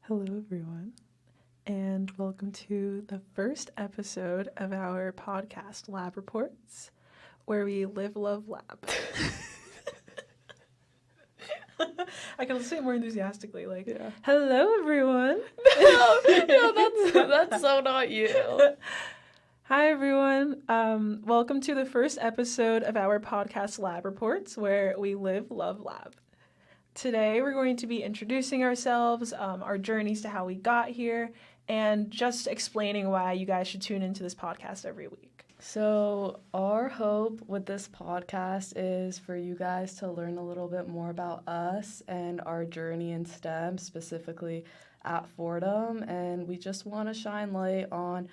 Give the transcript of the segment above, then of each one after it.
Hello, everyone, and welcome to the first episode of our podcast, Lab Reports, where we live, love, lab. I can say it more enthusiastically, hello, everyone. No, that's so not you. Hi, everyone. Welcome to the first episode of our podcast, Lab Reports, where we live, love, lab. Today, we're going to be introducing ourselves, our journeys to how we got here, and just explaining why you guys should tune into this podcast every week. So our hope with this podcast is for you guys to learn a little bit more about us and our journey in STEM, specifically at Fordham. And we just want to shine light on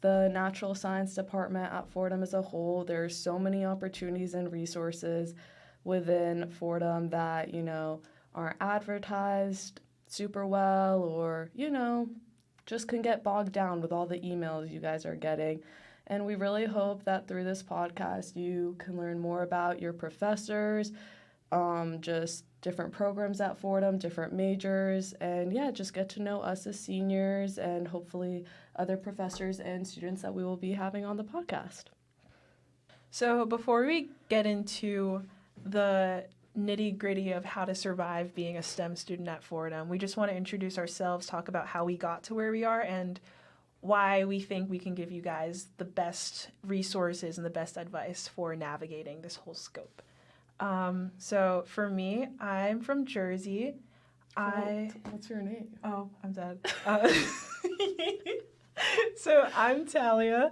the natural science department at Fordham as a whole. There's so many opportunities and resources within Fordham that, aren't advertised super well or, just can get bogged down with all the emails you guys are getting. And we really hope that through this podcast you can learn more about your professors, just different programs at Fordham, different majors, and just get to know us as seniors and hopefully other professors and students that we will be having on the podcast. So before we get into the nitty-gritty of how to survive being a STEM student at Fordham, we just want to introduce ourselves, talk about how we got to where we are, and why we think we can give you guys the best resources and the best advice for navigating this whole scope. So for me, I'm from Jersey. What's your name? Oh, I'm dead. So I'm Talia.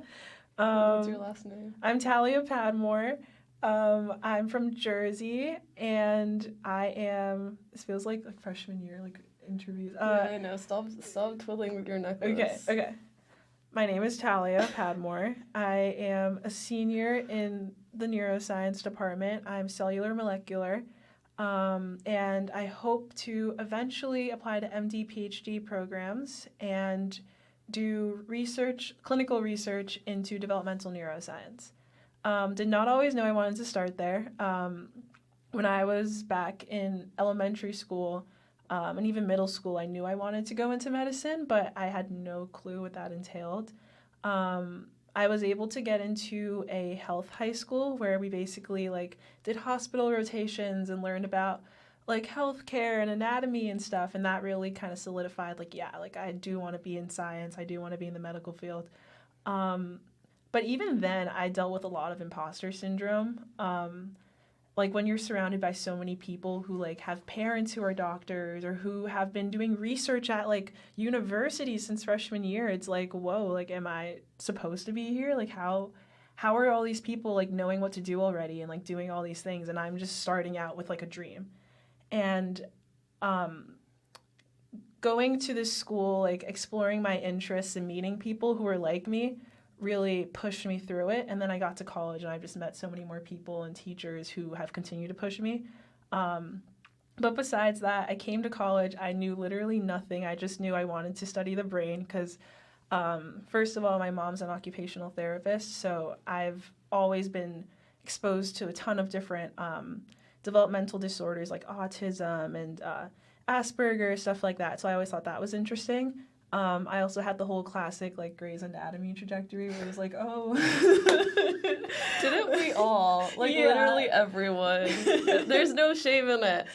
What's your last name? I'm Talia Padmore. I'm from Jersey, and I am, this feels like freshman year, interviews. I know. Stop twiddling with your necklace. Okay. My name is Talia Padmore. I am a senior in the neuroscience department. I'm cellular molecular, and I hope to eventually apply to MD, PhD programs and do clinical research into developmental neuroscience. Did not always know I wanted to start there. When I was back in elementary school and even middle school, I knew I wanted to go into medicine, but I had no clue what that entailed. I was able to get into a health high school where we basically did hospital rotations and learned about healthcare and anatomy and stuff, and that really kind of solidified I do want to be in science. I do want to be in the medical field. But even then, I dealt with a lot of imposter syndrome. When you're surrounded by so many people who have parents who are doctors or who have been doing research at universities since freshman year, it's whoa, am I supposed to be here? How are all these people knowing what to do already and doing all these things, and I'm just starting out with a dream. And going to this school, exploring my interests and meeting people who were like me really pushed me through it. And then I got to college and I've just met so many more people and teachers who have continued to push me. But besides that, I came to college. I knew literally nothing. I just knew I wanted to study the brain because, first of all, my mom's an occupational therapist. So I've always been exposed to a ton of different developmental disorders like autism and Asperger's, stuff like that. So I always thought that was interesting. I also had the whole classic Grey's Anatomy trajectory where it was oh. Didn't we all? Literally everyone. There's no shame in it.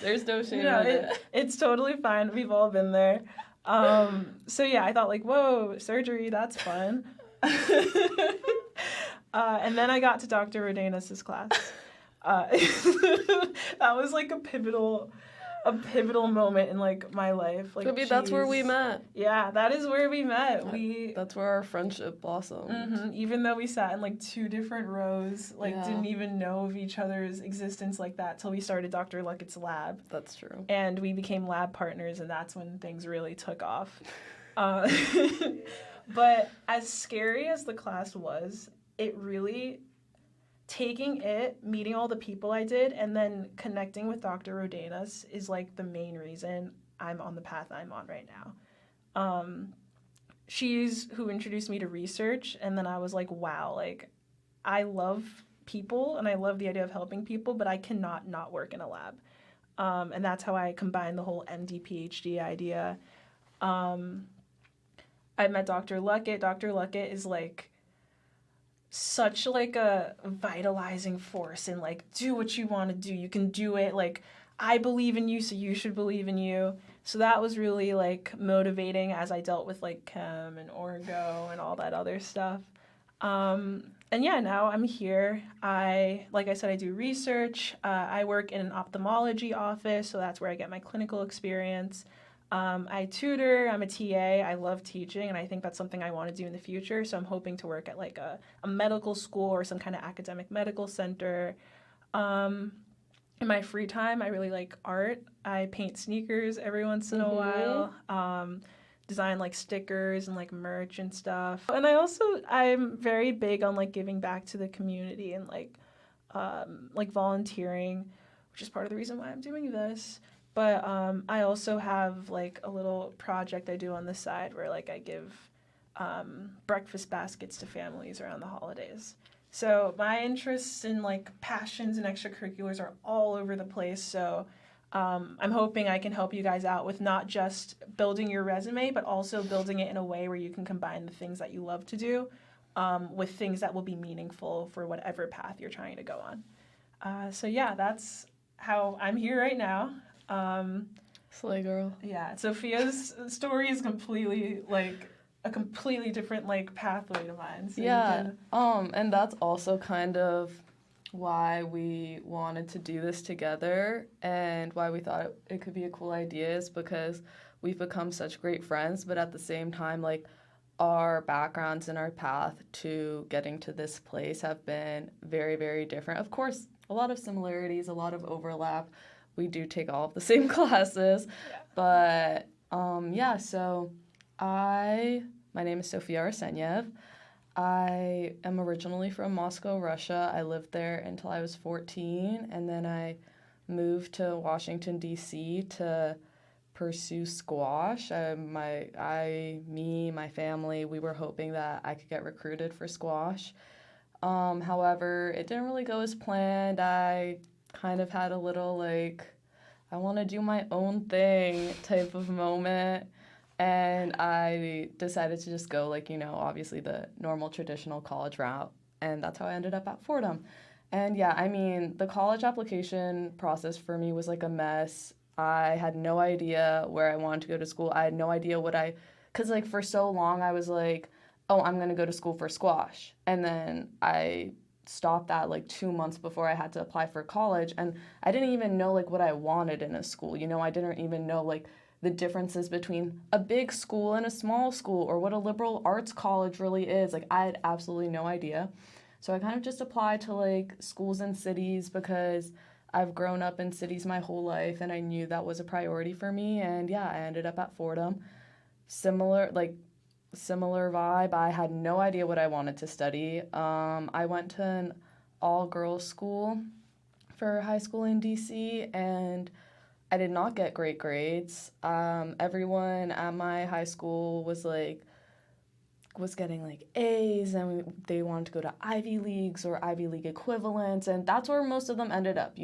It's totally fine. We've all been there. So I thought whoa, surgery, that's fun. And then I got to Dr. Rodenas' class. That was a pivotal moment in my life. That's where we met. Yeah, that is where we met. That's where our friendship blossomed. Mm-hmm. Even though we sat in two different rows, didn't even know of each other's existence like that till we started Dr. Luckett's lab. That's true. And we became lab partners, and that's when things really took off. But as scary as the class was, it really, meeting all the people I did, and then connecting with Dr. Rodenas is the main reason I'm on the path I'm on right now. She's who introduced me to research, and then I was wow, I love people and I love the idea of helping people, but I cannot not work in a lab. And that's how I combined the whole MD PhD idea I met Dr. Luckett. Dr. Luckett is like such like a vitalizing force and like do what you want to do. You can do it. Like I believe in you, so you should believe in you. So that was really like motivating as I dealt with like chem and orgo and all that other stuff. And yeah, now I'm here. Like I said, I do research. I work in an ophthalmology office, so that's where I get my clinical experience. I tutor, I'm a TA, I love teaching, and I think that's something I want to do in the future. So I'm hoping to work at like a medical school or some kind of academic medical center. In my free time, I really like art. I paint sneakers every once in a while. Design like stickers and like merch and stuff. And I'm very big on like giving back to the community and like volunteering, which is part of the reason why I'm doing this. But I also have like a little project I do on the side where like I give breakfast baskets to families around the holidays. So my interests and like passions and extracurriculars are all over the place. So I'm hoping I can help you guys out with not just building your resume, but also building it in a way where you can combine the things that you love to do with things that will be meaningful for whatever path you're trying to go on. So yeah, that's how I'm here right now. Slay girl. Yeah, Sophia's story is completely like a completely different like pathway to mine. So yeah. And that's also kind of why we wanted to do this together and why we thought it could be a cool idea is because we've become such great friends, but at the same time, like our backgrounds and our path to getting to this place have been very, very different. Of course, a lot of similarities, a lot of overlap. We do take all of the same classes, but yeah, so my name is Sofia Arsenyev. I am originally from Moscow, Russia. I lived there until I was 14, and then I moved to Washington, D.C. to pursue squash. My family, we were hoping that I could get recruited for squash. However, it didn't really go as planned. I kind of had a little, like, I want to do my own thing type of moment. And I decided to just go, like, obviously the normal traditional college route. And that's how I ended up at Fordham. And yeah, I mean, the college application process for me was like a mess. I had no idea where I wanted to go to school. I had no idea because like for so long I was like, oh, I'm going to go to school for squash. And then I stopped that like 2 months before I had to apply for college. And I didn't even know like what I wanted in a school. I didn't even know like the differences between a big school and a small school or what a liberal arts college really is. Like I had absolutely no idea. So I kind of just applied to like schools in cities because I've grown up in cities my whole life and I knew that was a priority for me. And yeah, I ended up at Fordham. Similar vibe. I had no idea what I wanted to study. I went to an all-girls school for high school in DC, and I did not get great grades. Everyone at my high school was getting like A's, and they wanted to go to Ivy Leagues or Ivy League equivalents, and that's where most of them ended up,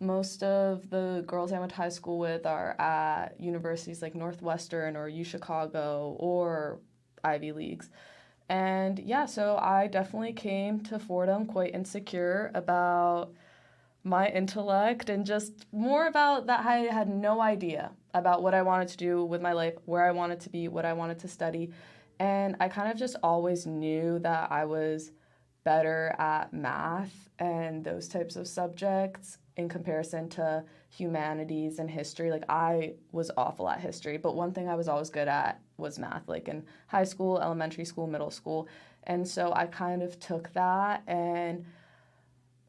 Most of the girls I went to high school with are at universities like Northwestern or UChicago or Ivy Leagues. And yeah, so I definitely came to Fordham quite insecure about my intellect and just more about that I had no idea about what I wanted to do with my life, where I wanted to be, what I wanted to study. And I kind of just always knew that I was better at math and those types of subjects in comparison to humanities and history. Like I was awful at history, but one thing I was always good at was math, like in high school, elementary school, middle school. And so I kind of took that and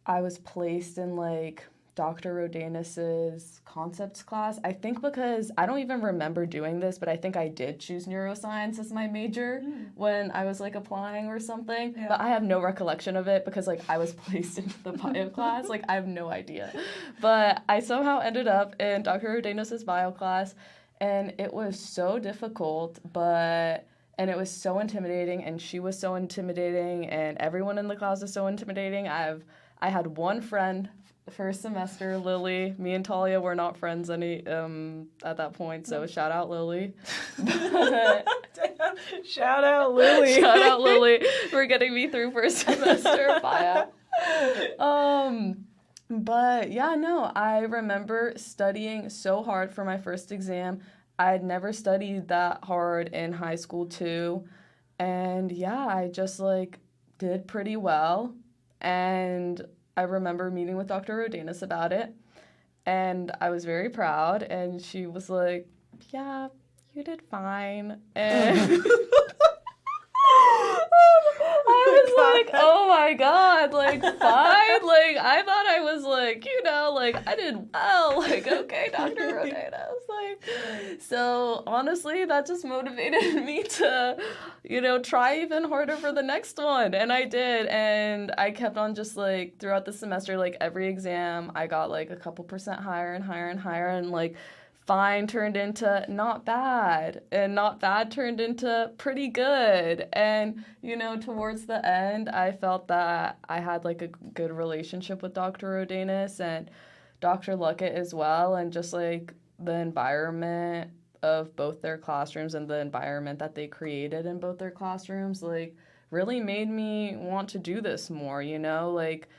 I was placed in like Dr. Rodanus's concepts class. I think because I don't even remember doing this, but I think I did choose neuroscience as my major when I was like applying or something. Yeah. But I have no recollection of it because like I was placed in the bio class. Like I have no idea. But I somehow ended up in Dr. Rodanus's bio class, and it was so difficult, and it was so intimidating, and she was so intimidating, and everyone in the class was so intimidating. I had one friend first semester, Lily. Me and Talia were not friends at that point, so shout out Lily. Shout out Lily. Shout out Lily for getting me through first semester. Bye. But yeah, no, I remember studying so hard for my first exam. I had never studied that hard in high school too. And yeah, I just like did pretty well. And I remember meeting with Dr. Rodanis about it. And I was very proud. And she was like, yeah, you did fine. And I was like, oh my God, like, fine? Like, I thought I was like, like, I did well. Like, okay, Dr. Rodanis. Like, so honestly, that just motivated me to, try even harder for the next one. And I did. And I kept on just like throughout the semester, like every exam, I got like a couple percent higher and higher and higher. And like, fine turned into not bad, and not bad turned into pretty good. And, towards the end, I felt that I had like a good relationship with Dr. Rodanis and Dr. Luckett as well, and just like the environment of both their classrooms and the environment that they created in both their classrooms, like, really made me want to do this more, like,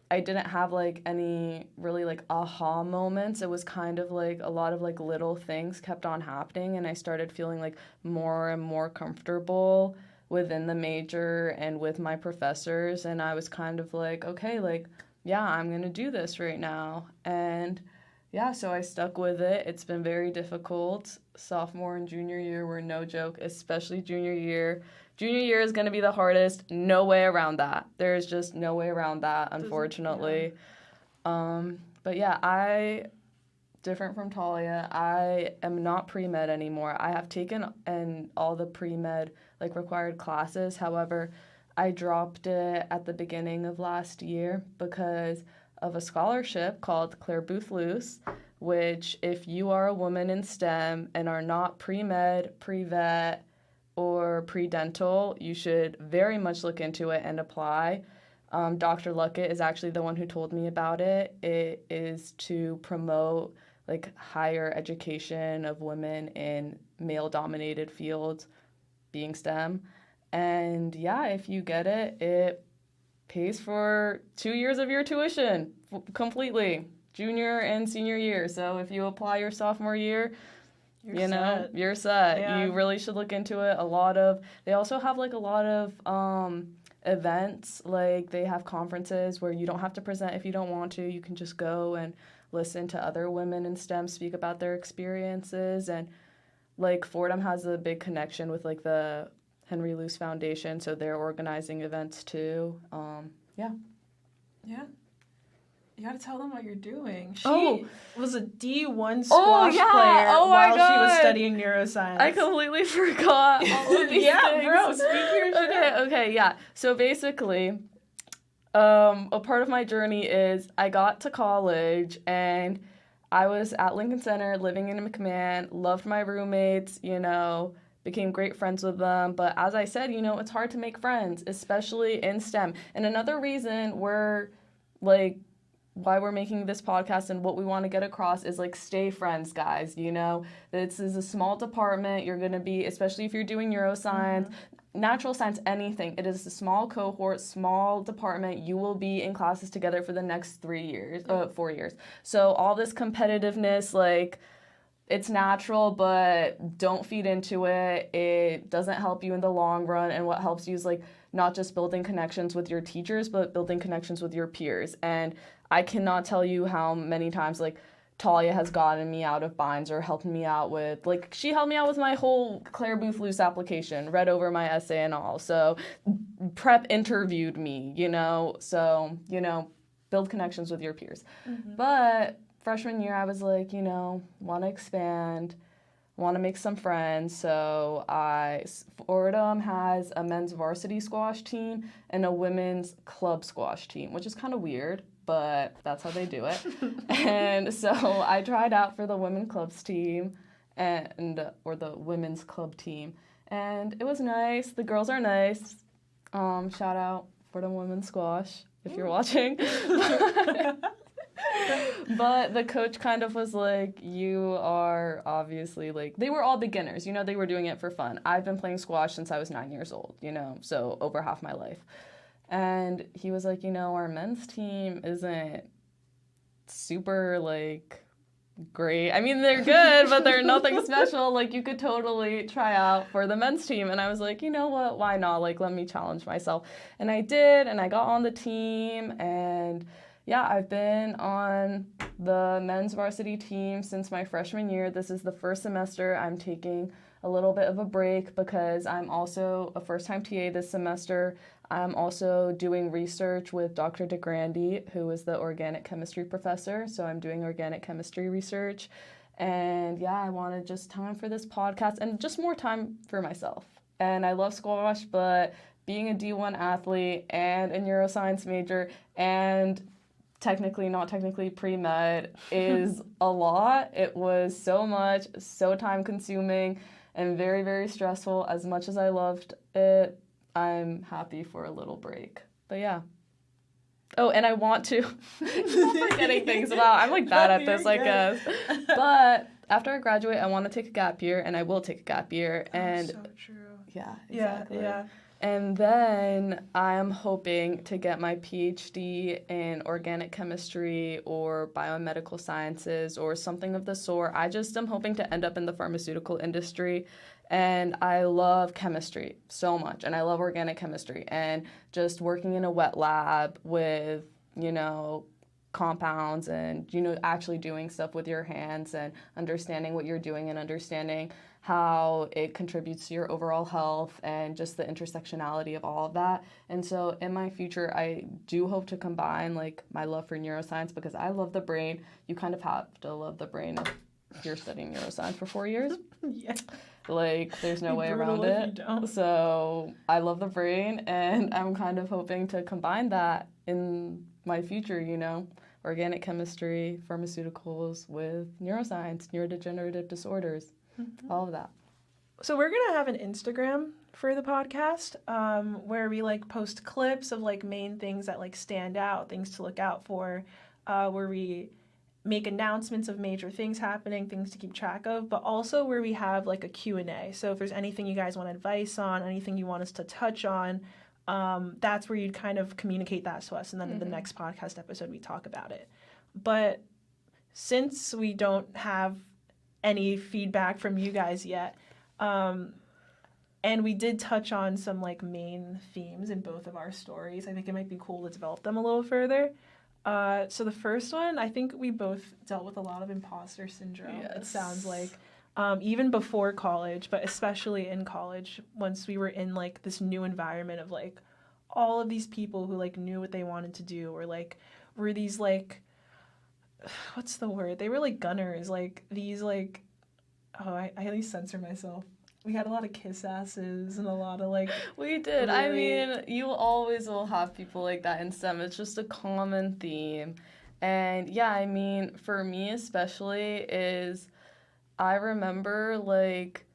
I didn't have, like, any really, like, aha moments. It was kind of, like, a lot of, like, little things kept on happening, and I started feeling, like, more and more comfortable within the major and with my professors, and I was kind of like, okay, like, yeah, I'm going to do this right now. And, yeah, so I stuck with it. It's been very difficult. Sophomore and junior year were no joke, especially junior year. Junior year is going to be the hardest. No way around that. There's just no way around that, unfortunately. But yeah, different from Talia, I am not pre-med anymore. I have taken all the pre-med like required classes. However, I dropped it at the beginning of last year because of a scholarship called Claire Booth Luce, which if you are a woman in STEM and are not pre-med, pre-vet, or pre-dental, you should very much look into it and apply. Dr. Luckett is actually the one who told me about it. It is to promote like higher education of women in male-dominated fields, being STEM. And yeah, if you get it, it pays for 2 years of your tuition completely, junior and senior year. So if you apply your sophomore year, you're set. Yeah. You really should look into it. They also have like a lot of events, like they have conferences where you don't have to present if you don't want to. You can just go and listen to other women in STEM speak about their experiences. And like Fordham has a big connection with like the Henry Luce Foundation, so they're organizing events too. Yeah. You gotta tell them what you're doing. She was a D1 squash player while she was studying neuroscience. I completely forgot all of these things. Bro, speak your shit. Okay, yeah. So basically, a part of my journey is I got to college and I was at Lincoln Center living in McMahon, loved my roommates, became great friends with them. But as I said, it's hard to make friends, especially in STEM. And another reason why we're making this podcast and what we want to get across is like stay friends, guys. This is a small department. You're going to be, especially if you're doing neuroscience, natural science, anything. It is a small cohort, small department. You will be in classes together for the next 4 years. So all this competitiveness, like, it's natural, but don't feed into it. It doesn't help you in the long run. And what helps you is like not just building connections with your teachers, but building connections with your peers. And I cannot tell you how many times like Talia has gotten me out of binds or helped me out with, like, she helped me out with my whole Claire Booth Luce application, read over my essay and all. So prep interviewed me, so, build connections with your peers. But freshman year, I was like, want to expand, want to make some friends. So Fordham has a men's varsity squash team and a women's club squash team, which is kind of weird, but that's how they do it. And so I tried out for the women's clubs team or the women's club team. And it was nice. The girls are nice. Shout out Fordham Women's Squash if you're watching. But the coach kind of was like, you are obviously like, they were all beginners, you know, they were doing it for fun. I've been playing squash since I was 9 years old, you know, so over half my life. And he was like, you know, our men's team isn't super like great. I mean, they're good, but they're nothing special. Like, you could totally try out for the men's team. And I was like, you know what? Why not? Like, let me challenge myself. And I did, and I got on the team. And yeah, I've been on the men's varsity team since my freshman year. This is the first semester. I'm taking a little bit of a break because I'm also a first-time TA this semester. I'm also doing research with Dr. DeGrande, who is the organic chemistry professor. So I'm doing organic chemistry research. And yeah, I wanted just time for this podcast and just more time for myself. And I love squash, but being a D1 athlete and a neuroscience major and not technically pre-med is a lot. It was so much, so time consuming and very, very stressful. As much as I loved it, I'm happy for a little break. But yeah. Oh, and I want to, I'm forgetting things. Wow, I'm like bad at this, I guess. But after I graduate, I want to take a gap year, and I will take a gap year. And so true. Yeah, exactly. Yeah. And then I am hoping to get my PhD in organic chemistry or biomedical sciences or something of the sort. I just am hoping to end up in the pharmaceutical industry. And I love chemistry so much. And I love organic chemistry. And just working in a wet lab with, you know, compounds and, you know, actually doing stuff with your hands and understanding what you're doing and understanding how it contributes to your overall health and just the intersectionality of all of that. And so in my future, I do hope to combine like my love for neuroscience because I love the brain. You kind of have to love the brain if you're studying neuroscience for 4 years. Yeah. Like, there's no way around it. So I love the brain, and I'm kind of hoping to combine that in my future, you know, organic chemistry, pharmaceuticals with neuroscience, neurodegenerative disorders, all of that. So we're going to have an Instagram for the podcast where we, like, post clips of, like, main things that, like, stand out, things to look out for, where we make announcements of major things happening, things to keep track of, but also where we have like a Q&A. So if there's anything you guys want advice on, anything you want us to touch on, that's where you'd kind of communicate that to us. And then in the next podcast episode, we talk about it. But since we don't have any feedback from you guys yet, and we did touch on some like main themes in both of our stories, I think it might be cool to develop them a little further. So the first one, I think we both dealt with a lot of imposter syndrome. Yes. It sounds like, even before college, but especially in college, once we were in like this new environment of like all of these people who like knew what they wanted to do, or like were these like, what's the word? They were like gunners, like these like, I at least censor myself. We had a lot of kiss asses and a lot of like... We did. Really... I mean, you always will have people like that in STEM. It's just a common theme. And yeah, I mean, for me especially is I remember like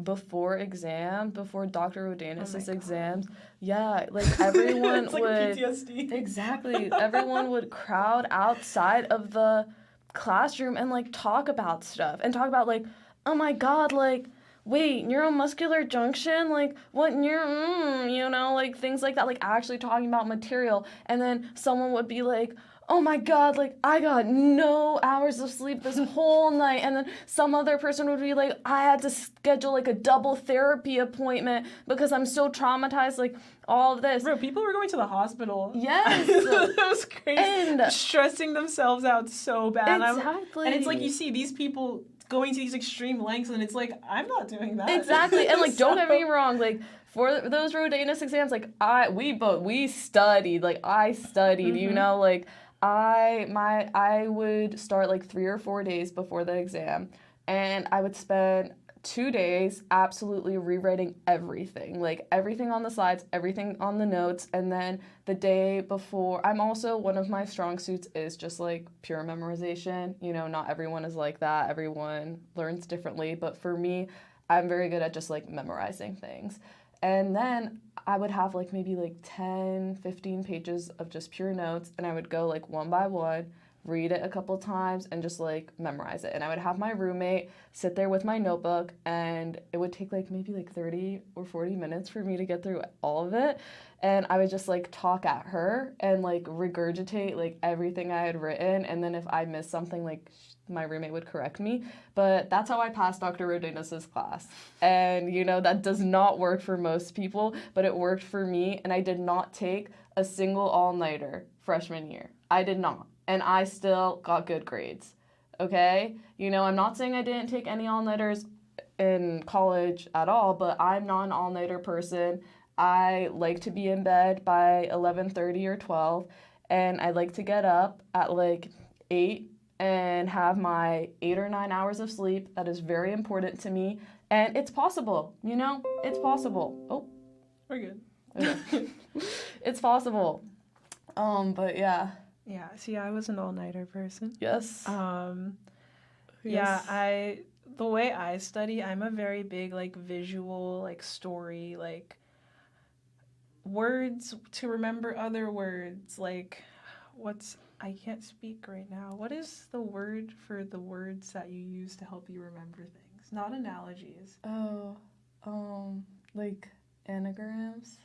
before Dr. Rodanis' exams, yeah, like everyone it's like would... PTSD. Exactly. Everyone would crowd outside of the classroom and like talk about stuff and talk about like, oh my God, like... wait, neuromuscular junction? Like, what you know, like, things like that, like, actually talking about material. And then someone would be like, oh my God, like, I got no hours of sleep this whole night. And then some other person would be like, I had to schedule, like, a double therapy appointment because I'm so traumatized, like, all of this. Bro, people were going to the hospital. Yes. That was crazy. And stressing themselves out so bad. Exactly. And it's like, you see these people going to these extreme lengths, and it's like, I'm not doing that. Exactly. And like, don't get me wrong, like, for those Rodanis exams, like, we studied, like, I studied, you know, like, I would start like 3 or 4 days before the exam, and I would spend 2 days absolutely rewriting everything, like everything on the slides, everything on the notes, and then the day before, I'm also, one of my strong suits is just like pure memorization. You know, not everyone is like that. Everyone learns differently, but for me, I'm very good at just like memorizing things. And then I would have like maybe like 10, 15 pages of just pure notes, and I would go like one by one, read it a couple times, and just like memorize it. And I would have my roommate sit there with my notebook, and it would take like maybe like 30 or 40 minutes for me to get through all of it. And I would just like talk at her and like regurgitate like everything I had written. And then if I missed something, like my roommate would correct me. But that's how I passed Dr. Rodinus's class. And you know, that does not work for most people, but it worked for me. And I did not take a single all-nighter freshman year. I did not. And I still got good grades. Okay? You know, I'm not saying I didn't take any all-nighters in college at all, but I'm not an all-nighter person. I like to be in bed by 11:30 or 12, and I like to get up at like 8 and have my 8 or 9 hours of sleep. That is very important to me, and it's possible, you know? It's possible. Oh, we're good. Okay. It's possible. But yeah. Yeah, see, I was an all-nighter person. Yes. Yeah, the way I study, I'm a very big, like, visual, like, story, like, words to remember other words, like, I can't speak right now. What is the word for the words that you use to help you remember things? Not analogies. Oh, like anagrams?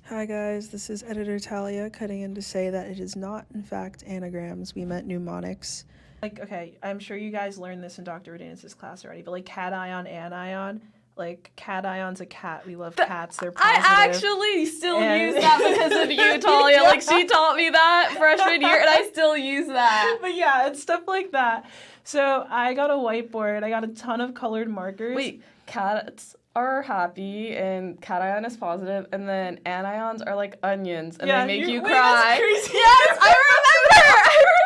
Hi guys, this is Editor Talia cutting in to say that it is not, in fact, anagrams. We meant mnemonics. Like, okay, I'm sure you guys learned this in Dr. Rodinus's class already, but like cation, anion, like cation's a cat. We love cats. They're positive. I actually still use that because of you, Talia. Like, she taught me that freshman year, and I still use that. But yeah, it's stuff like that. So I got a whiteboard. I got a ton of colored markers. Wait, cats are happy and cation is positive, and then anions are like onions and they make you cry. That's crazy. Yes, I remember.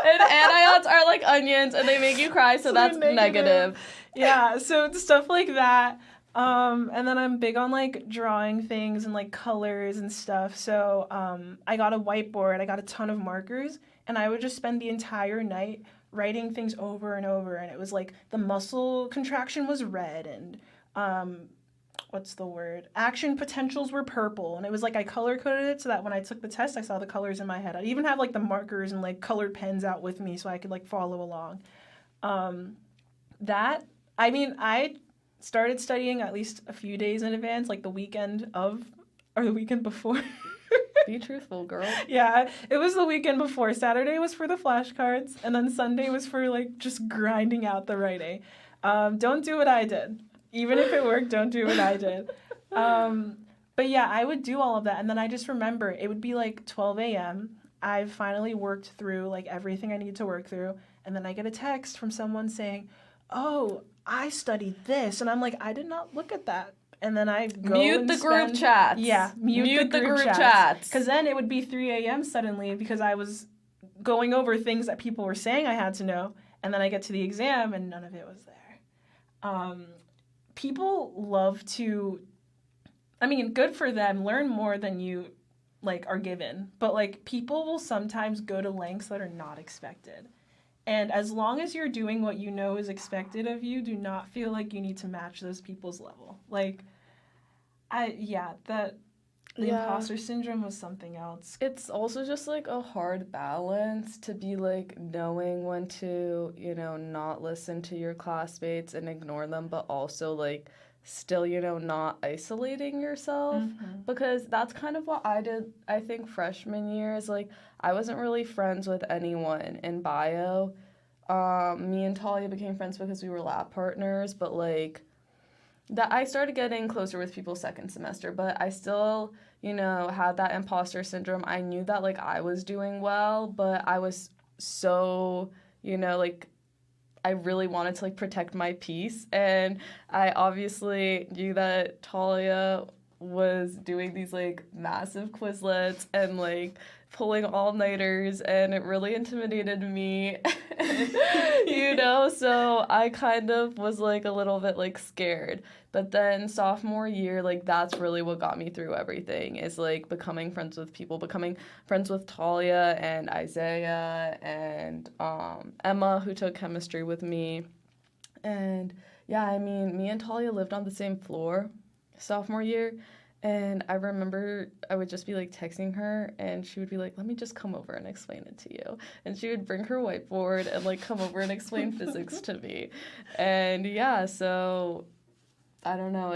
And anions are like onions and they make you cry, so that's negative. Yeah, so it's stuff like that. And then I'm big on like drawing things and like colors and stuff. So I got a whiteboard, I got a ton of markers, and I would just spend the entire night writing things over and over. And it was like the muscle contraction was red, and what's the word? Action potentials were purple. And it was like I color coded it so that when I took the test, I saw the colors in my head. I'd even have like the markers and like colored pens out with me so I could like follow along. I started studying at least a few days in advance, like the weekend of, or the weekend before. Be truthful, girl. Yeah, it was the weekend before. Saturday was for the flashcards, and then Sunday was for like just grinding out the writing. Don't do what I did. Even if it worked, don't do what I did. But yeah, I would do all of that. And then I just remember it would be like 12 a.m. I've finally worked through like everything I need to work through. And then I get a text from someone saying, oh, I studied this. And I'm like, I did not look at that. And then I go mute the group chats. Yeah, mute the group chats. Because then it would be 3 a.m. suddenly because I was going over things that people were saying I had to know. And then I get to the exam and none of it was there. People love to, I mean, good for them, learn more than you, like, are given. But, like, people will sometimes go to lengths that are not expected. And as long as you're doing what you know is expected of you, do not feel like you need to match those people's level. Like, the imposter syndrome was something else. It's also just, like, a hard balance to be, like, knowing when to, you know, not listen to your classmates and ignore them, but also, like, still, you know, not isolating yourself. Mm-hmm. Because that's kind of what I did, I think, freshman year is, like, I wasn't really friends with anyone in bio. Me and Talia became friends because we were lab partners, but, like, that I started getting closer with people second semester, but I still, you know, had that imposter syndrome. I knew that, like, I was doing well, but I was so, you know, like, I really wanted to, like, protect my peace, and I obviously knew that Talia was doing these, like, massive Quizlets and, like, pulling all-nighters, and it really intimidated me, you know, so I kind of was, like, a little bit, like, scared. But then sophomore year, like, that's really what got me through everything, is, like, becoming friends with people, becoming friends with Talia and Isaiah and Emma, who took chemistry with me. And, yeah, I mean, me and Talia lived on the same floor sophomore year, And I remember I would just be like texting her and she would be like, let me just come over and explain it to you. And she would bring her whiteboard and like come over and explain physics to me. And yeah, so I don't know,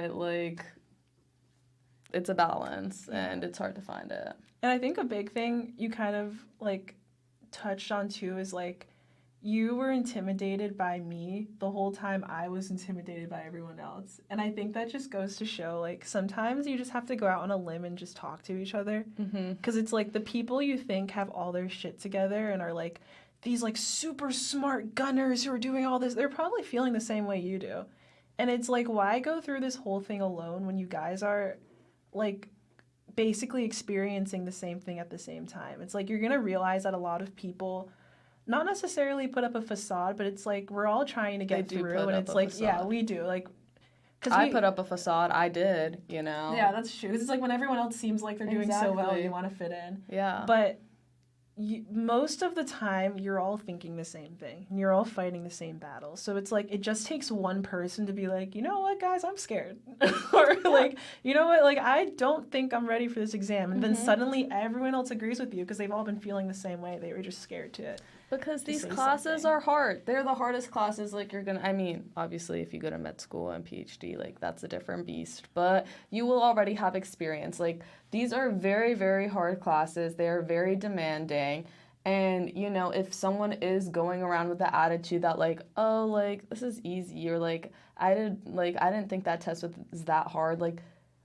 it's a balance and it's hard to find it. And I think a big thing you kind of like touched on too is like you were intimidated by me the whole time I was intimidated by everyone else. And I think that just goes to show like sometimes you just have to go out on a limb and just talk to each other. Because it's like the people you think have all their shit together and are like these like super smart gunners who are doing all this, they're probably feeling the same way you do. And it's like, why go through this whole thing alone when you guys are like basically experiencing the same thing at the same time? It's like you're going to realize that a lot of people not necessarily put up a facade, but it's like we're all trying to get through, and it's like, facade. Yeah, we do. Like, cause I put up a facade. I did, you know. Yeah, that's true. It's like when everyone else seems like they're doing so well, you want to fit in. Yeah. But most of the time, you're all thinking the same thing, and you're all fighting the same battle. So it's like it just takes one person to be like, you know what, guys, I'm scared, or like, you know what, like I don't think I'm ready for this exam, and then suddenly everyone else agrees with you because they've all been feeling the same way. They were just scared to. Because these classes are hard. They're the hardest classes. Like I mean, obviously if you go to med school and PhD, like that's a different beast. But you will already have experience. Like these are very, very hard classes. They are very demanding. And, you know, if someone is going around with the attitude that like, oh, like this is easy, or like I didn't think that test was that hard, like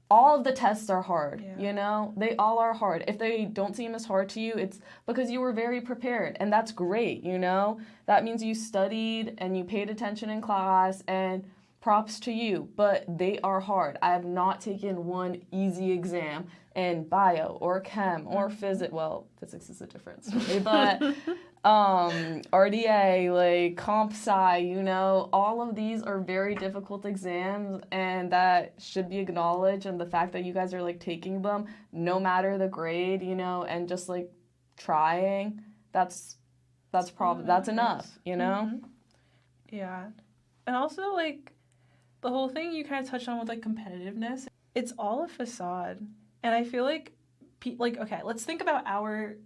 all of the tests are hard, you know? They all are hard. If they don't seem as hard to you, it's because you were very prepared, and that's great, you know? That means you studied and you paid attention in class, and props to you, but they are hard. I have not taken one easy exam in bio or chem or physics. Well, physics is a different story, but RDA, like comp sci, you know, all of these are very difficult exams, and that should be acknowledged. And the fact that you guys are like taking them, no matter the grade, you know, and just like trying, that's enough, you know? Yeah. And also like the whole thing you kind of touched on with like competitiveness, it's all a facade. And I feel like okay, let's think about our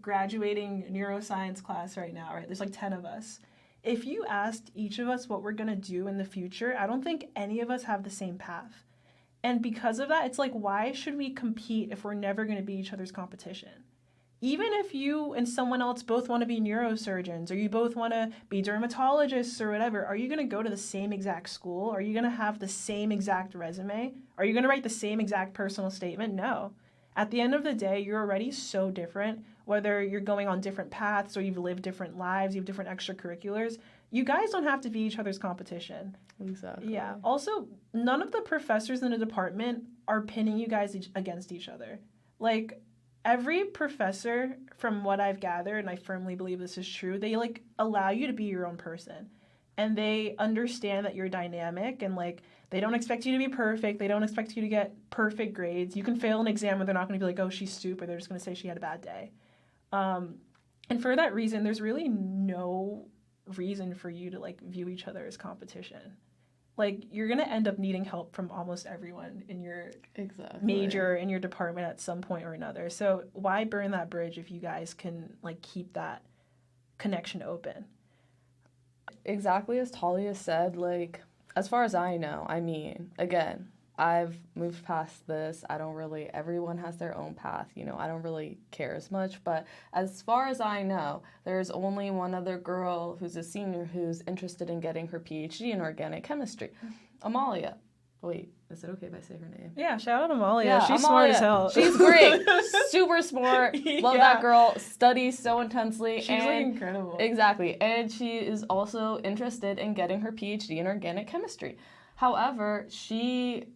graduating neuroscience class right now, right? There's like 10 of us. If you asked each of us what we're going to do in the future, I don't think any of us have the same path. And because of that, it's like, why should we compete if we're never going to be each other's competition? Even if you and someone else both want to be neurosurgeons, or you both want to be dermatologists or whatever, are you going to go to the same exact school? Are you going to have the same exact resume? Are you going to write the same exact personal statement? No. At the end of the day, you're already so different, whether you're going on different paths or you've lived different lives, you have different extracurriculars. You guys don't have to be each other's competition. Exactly. Yeah. Also, none of the professors in the department are pinning you guys against each other. Like, every professor, from what I've gathered, and I firmly believe this is true, they like allow you to be your own person. And they understand that you're dynamic, and like they don't expect you to be perfect. They don't expect you to get perfect grades. You can fail an exam and they're not going to be like, oh, she's stupid. They're just going to say she had a bad day. And for that reason, there's really no reason for you to like view each other as competition. Like, you're going to end up needing help from almost everyone in your major, in your department at some point or another. So why burn that bridge if you guys can, like, keep that connection open? Exactly as Talia said, like, as far as I know, I mean, again, I've moved past this. Everyone has their own path, you know, I don't really care as much. But as far as I know, there's only one other girl who's a senior who's interested in getting her PhD in organic chemistry. Amalia. Wait, is it okay if I say her name? Yeah, shout out Amalia. Yeah, she's Amalia, smart as hell. She's great. Super smart. Love that girl. Studies so intensely. She's like incredible. Exactly. And she is also interested in getting her PhD in organic chemistry. However, she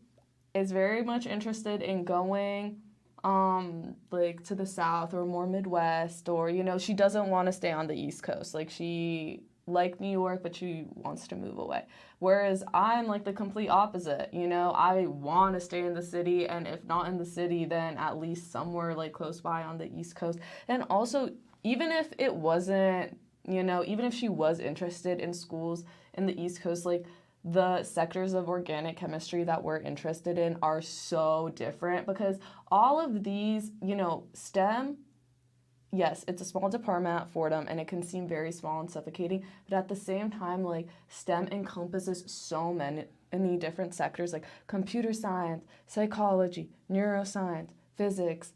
is very much interested in going like to the South or more Midwest, or, you know, she doesn't want to stay on the East Coast. Like, she liked New York, but she wants to move away. Whereas I'm like the complete opposite, you know, I want to stay in the city, and if not in the city, then at least somewhere like close by on the East Coast. And also, even if it wasn't, you know, even if she was interested in schools in the East Coast, like, the sectors of organic chemistry that we're interested in are so different because all of these, STEM, yes, it's a small department at Fordham and it can seem very small and suffocating, but at the same time, like STEM encompasses so many different sectors like computer science, psychology, neuroscience, physics,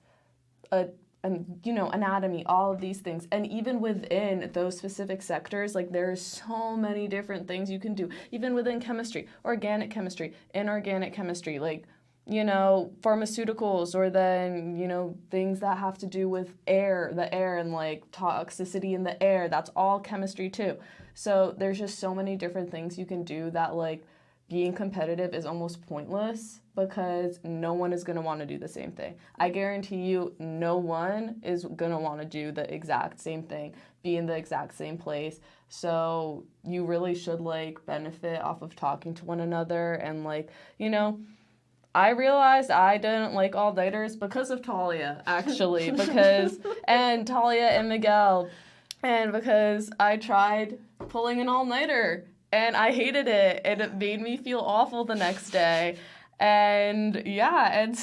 anatomy, all of these things. And even within those specific sectors, like there are so many different things you can do. Even within chemistry, organic chemistry, inorganic chemistry, like, pharmaceuticals, or then, things that have to do with the air and like toxicity in the air. That's all chemistry too. So there's just so many different things you can do that like being competitive is almost pointless because no one is going to want to do the same thing. I guarantee you no one is going to want to do the exact same thing, be in the exact same place. So you really should like benefit off of talking to one another and like, I realized I didn't like all-nighters because of Talia, actually, and Talia and Miguel, and because I tried pulling an all-nighter. And I hated it, and it made me feel awful the next day. And and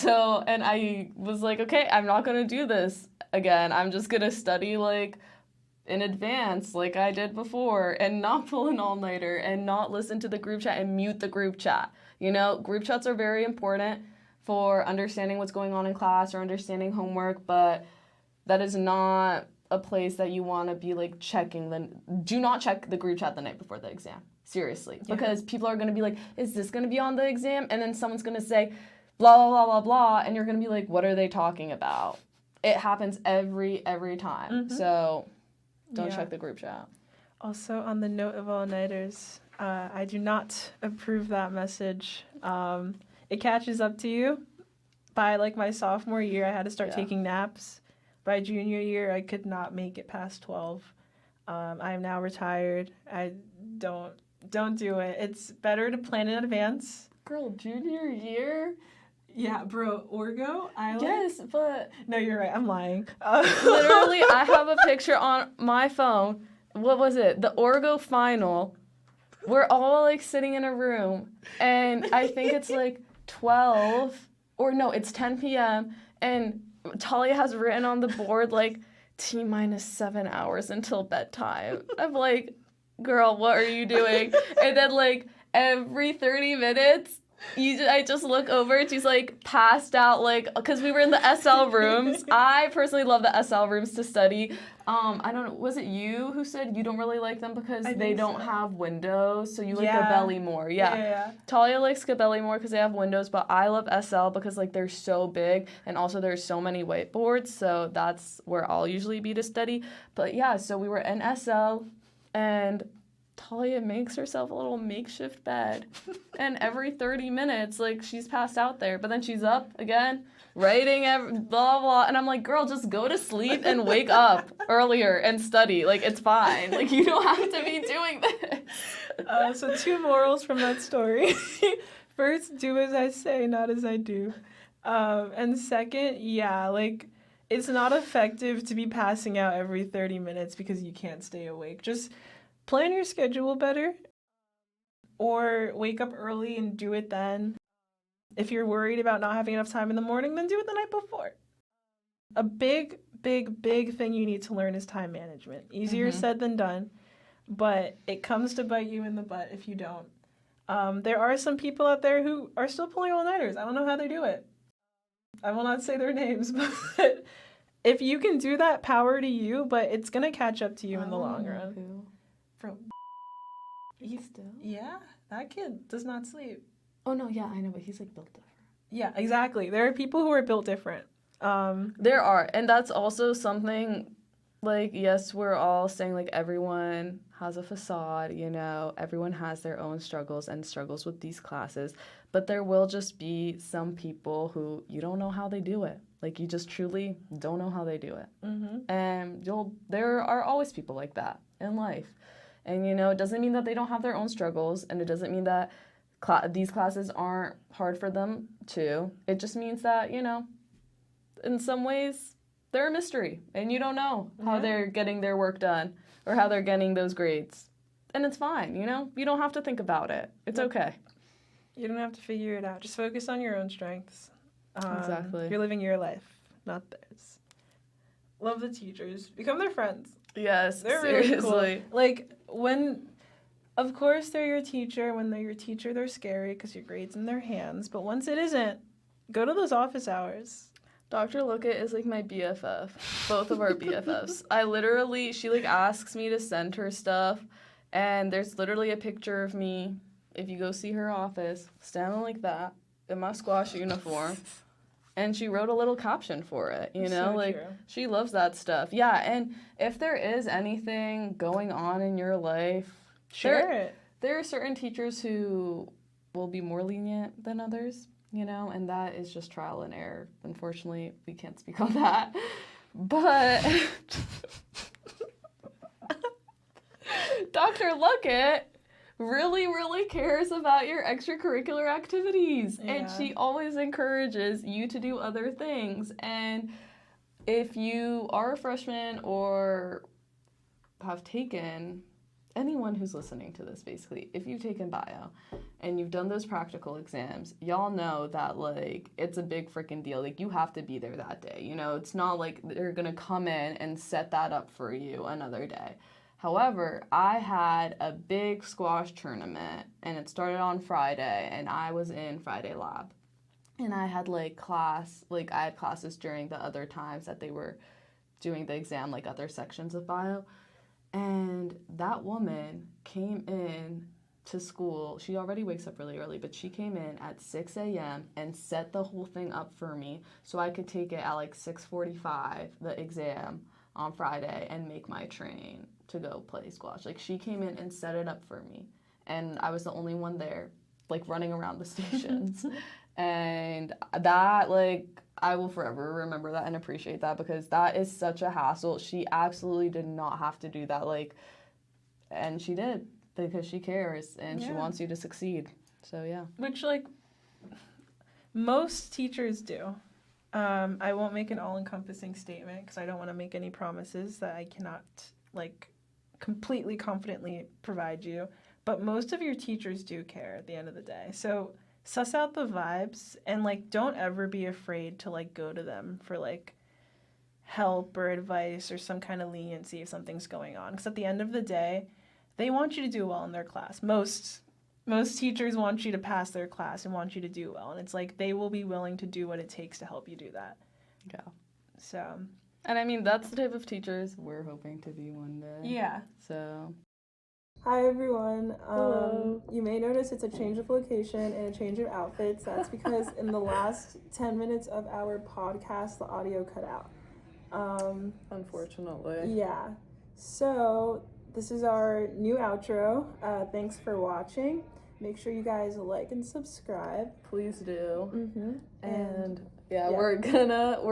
I was like, okay, I'm not going to do this again. I'm just going to study, like, in advance, like I did before, and not pull an all-nighter, and not listen to the group chat and mute the group chat. Group chats are very important for understanding what's going on in class or understanding homework, but that is not a place that you want to be, like, do not check the group chat the night before the exam. Seriously. Yeah. Because people are going to be like, is this going to be on the exam? And then someone's going to say, blah, blah, blah, blah, blah. And you're going to be like, what are they talking about? It happens every time. Mm-hmm. So don't check the group chat. Also, on the note of all-nighters, I do not approve that message. It catches up to you. By, like, my sophomore year, I had to start taking naps. By junior year, I could not make it past 12. I am now retired. I don't do it. It's better to plan in advance. Girl, junior year? Yeah, bro, Orgo Island? Yes, but... No, you're right. I'm lying. Literally, I have a picture on my phone. What was it? The Orgo final. We're all, like, sitting in a room. And I think it's, like, 12. Or, no, it's 10 p.m. And Talia has written on the board, like, T-minus 7 hours until bedtime. I'm like... Girl, what are you doing? And then, like, every 30 minutes, I just look over and she's, like, passed out, like, because we were in the SL rooms. I personally love the SL rooms to study. I don't know, was it you who said you don't really like them because they don't have windows, so you like Gabelli more? Yeah. Talia likes Gabelli more because they have windows, but I love SL because, like, they're so big, and also there's so many whiteboards, so that's where I'll usually be to study. But, yeah, so we were in SL, and Talia makes herself a little makeshift bed. And every 30 minutes, like, she's passed out there. But then she's up again, writing, blah, blah. And I'm like, girl, just go to sleep and wake up earlier and study. Like, it's fine. Like, you don't have to be doing this. So 2 morals from that story. First, do as I say, not as I do. And second, like, it's not effective to be passing out every 30 minutes because you can't stay awake. Just plan your schedule better or wake up early and do it then. If you're worried about not having enough time in the morning, then do it the night before. A big thing you need to learn is time management. Easier said than done, but it comes to bite you in the butt if you don't. There are some people out there who are still pulling all-nighters. I don't know how they do it. I will not say their names, but if you can do that, power to you, but it's going to catch up to you in the long run. Who? From He's still? Yeah, that kid does not sleep. Oh, no, yeah, I know, but he's, like, built different. Yeah, exactly. There are people who are built different. There are, and that's also something, like, yes, we're all saying, like, everyone has a facade, everyone has their own struggles and struggles with these classes, but there will just be some people who you don't know how they do it. Like, you just truly don't know how they do it. Mm-hmm. And there are always people like that in life. And, it doesn't mean that they don't have their own struggles, and it doesn't mean that these classes aren't hard for them, too. It just means that, in some ways, they're a mystery, and you don't know how they're getting their work done or how they're getting those grades. And it's fine, you know? You don't have to think about it. It's Yep. okay. You don't have to figure it out. Just focus on your own strengths. Exactly. You're living your life, not theirs. Love the teachers. Become their friends. Yes, They're seriously. really cool. Like, of course they're your teacher. When they're your teacher, they're scary because your grade's in their hands. But once it isn't, go to those office hours. Dr. Lookit is like my BFF. Both of our BFFs. She like asks me to send her stuff, and there's literally a picture of me, if you go see her office, standing like that in my squash uniform. And she wrote a little caption for it, you know? So like, true. she loves that stuff. Yeah, and if there is anything going on in your life, Share it. there are certain teachers who will be more lenient than others, you know? And that is just trial and error. Unfortunately, we can't speak on that. But Dr. Lookit really, really cares about your extracurricular activities. Yeah. And she always encourages you to do other things. And if you are a freshman or have taken, anyone who's listening to this basically, if you've taken bio and you've done those practical exams, y'all know that like it's a big freaking deal. Like you have to be there that day. You know, it's not like they're gonna come in and set that up for you another day. However, I had a big squash tournament, and it started on Friday, and I was in Friday lab. And I had, I had classes during the other times that they were doing the exam, like other sections of bio. And that woman came in to school. She already wakes up really early, but she came in at 6 a.m. and set the whole thing up for me so I could take it at, 6:45, the exam, on Friday, and make my train to go play squash. Like, she came in and set it up for me, and I was the only one there, running around the stations. And that, I will forever remember that and appreciate that, because that is such a hassle. She absolutely did not have to do that, and she did, because she cares, and she wants you to succeed. So, yeah. Which, most teachers do. I won't make an all-encompassing statement because I don't want to make any promises that I cannot, completely confidently provide you. But most of your teachers do care at the end of the day. So suss out the vibes and, don't ever be afraid to, go to them for, help or advice or some kind of leniency if something's going on. Because at the end of the day, they want you to do well in their class. Most teachers want you to pass their class and want you to do well. And it's they will be willing to do what it takes to help you do that. Yeah. So. And I mean, that's the type of teachers we're hoping to be one day. Yeah. So. Hi, everyone. Hello. You may notice it's a change of location and a change of outfits. That's because in the last 10 minutes of our podcast, the audio cut out. Unfortunately. Yeah. So this is our new outro. Thanks for watching. Make sure you guys like and subscribe. Please do. Mm-hmm. And we're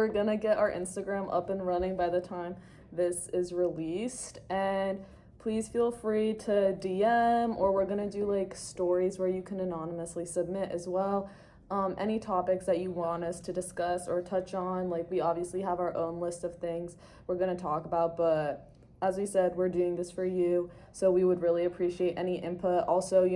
gonna get our Instagram up and running by the time this is released. And please feel free to DM, or we're gonna do stories where you can anonymously submit as well. Any topics that you want us to discuss or touch on. We obviously have our own list of things we're gonna talk about, but as we said, we're doing this for you, so we would really appreciate any input. Also,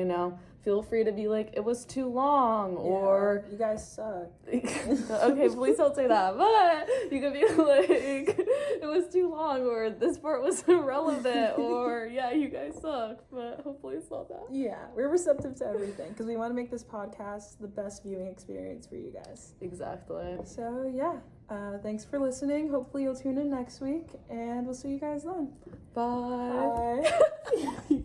feel free to be it was too long, or you guys suck. Okay, please don't say that, but you could be it was too long, or this part was irrelevant, or you guys suck, but hopefully it's not that. Yeah, we're receptive to everything because we want to make this podcast the best viewing experience for you guys. Exactly. So, thanks for listening. Hopefully you'll tune in next week, and we'll see you guys then. Bye. Bye.